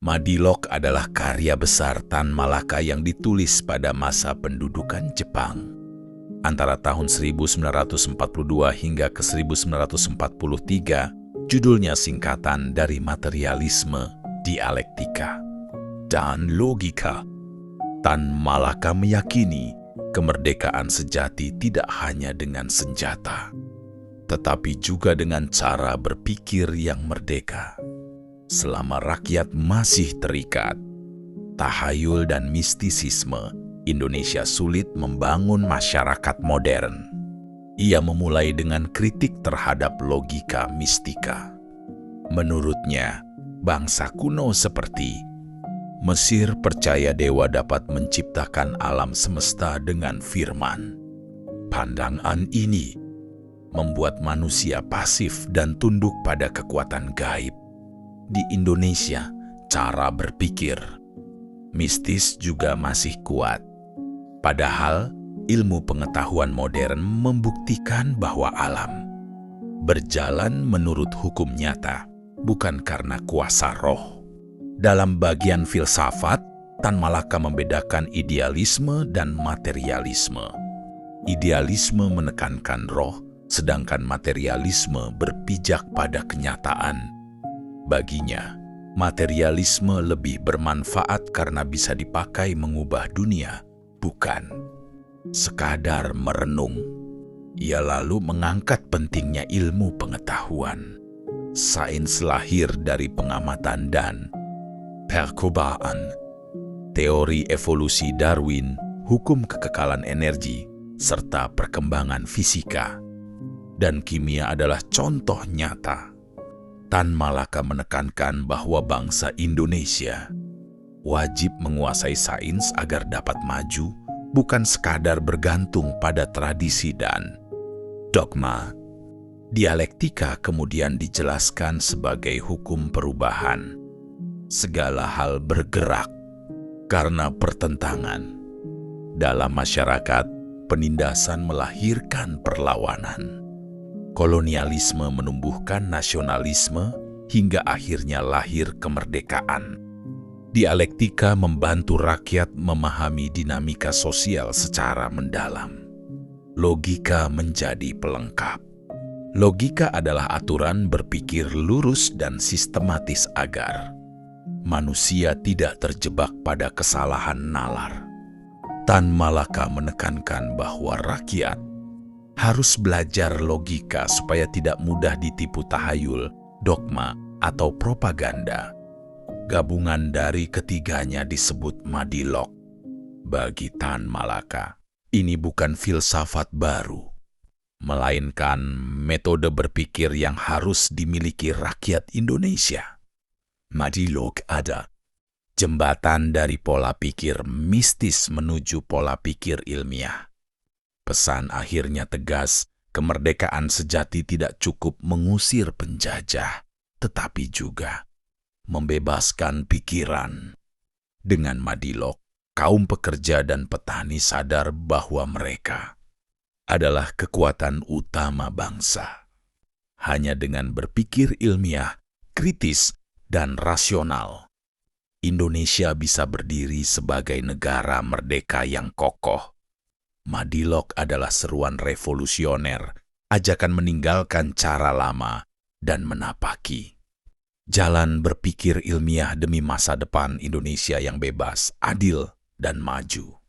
Madilog adalah karya besar Tan Malaka yang ditulis pada masa pendudukan Jepang. Antara tahun 1942 hingga ke 1943, judulnya singkatan dari materialisme, dialektika, dan logika. Tan Malaka meyakini kemerdekaan sejati tidak hanya dengan senjata, tetapi juga dengan cara berpikir yang merdeka. Selama rakyat masih terikat, tahayul dan mistisisme, Indonesia sulit membangun masyarakat modern. Ia memulai dengan kritik terhadap logika mistika. Menurutnya, bangsa kuno seperti Mesir percaya dewa dapat menciptakan alam semesta dengan firman. Pandangan ini membuat manusia pasif dan tunduk pada kekuatan gaib. Di Indonesia, cara berpikir mistis juga masih kuat. Padahal, ilmu pengetahuan modern membuktikan bahwa alam berjalan menurut hukum nyata, bukan karena kuasa roh. Dalam bagian filsafat, Tan Malaka membedakan idealisme dan materialisme. Idealisme menekankan roh, sedangkan materialisme berpijak pada kenyataan. Baginya, materialisme lebih bermanfaat karena bisa dipakai mengubah dunia, bukan sekadar merenung. Ia lalu mengangkat pentingnya ilmu pengetahuan. Sains lahir dari pengamatan dan percobaan. Teori evolusi Darwin, hukum kekekalan energi, serta perkembangan fisika dan kimia adalah contoh nyata. Tan Malaka menekankan bahwa bangsa Indonesia wajib menguasai sains agar dapat maju, bukan sekadar bergantung pada tradisi dan dogma. Dialektika kemudian dijelaskan sebagai hukum perubahan. Segala hal bergerak karena pertentangan. Dalam masyarakat, penindasan melahirkan perlawanan. Kolonialisme menumbuhkan nasionalisme hingga akhirnya lahir kemerdekaan. Dialektika membantu rakyat memahami dinamika sosial secara mendalam. Logika menjadi pelengkap. Logika adalah aturan berpikir lurus dan sistematis agar manusia tidak terjebak pada kesalahan nalar. Tan Malaka menekankan bahwa rakyat harus belajar logika supaya tidak mudah ditipu tahayul, dogma, atau propaganda. Gabungan dari ketiganya disebut Madilog. Bagi Tan Malaka, ini bukan filsafat baru, melainkan metode berpikir yang harus dimiliki rakyat Indonesia. Madilog ada jembatan dari pola pikir mistis menuju pola pikir ilmiah. Pesan akhirnya tegas, kemerdekaan sejati tidak cukup mengusir penjajah, tetapi juga membebaskan pikiran. Dengan Madilog, kaum pekerja dan petani sadar bahwa mereka adalah kekuatan utama bangsa. Hanya dengan berpikir ilmiah, kritis, dan rasional, Indonesia bisa berdiri sebagai negara merdeka yang kokoh. Madilog adalah seruan revolusioner, ajakan meninggalkan cara lama dan menapaki jalan berpikir ilmiah demi masa depan Indonesia yang bebas, adil, dan maju.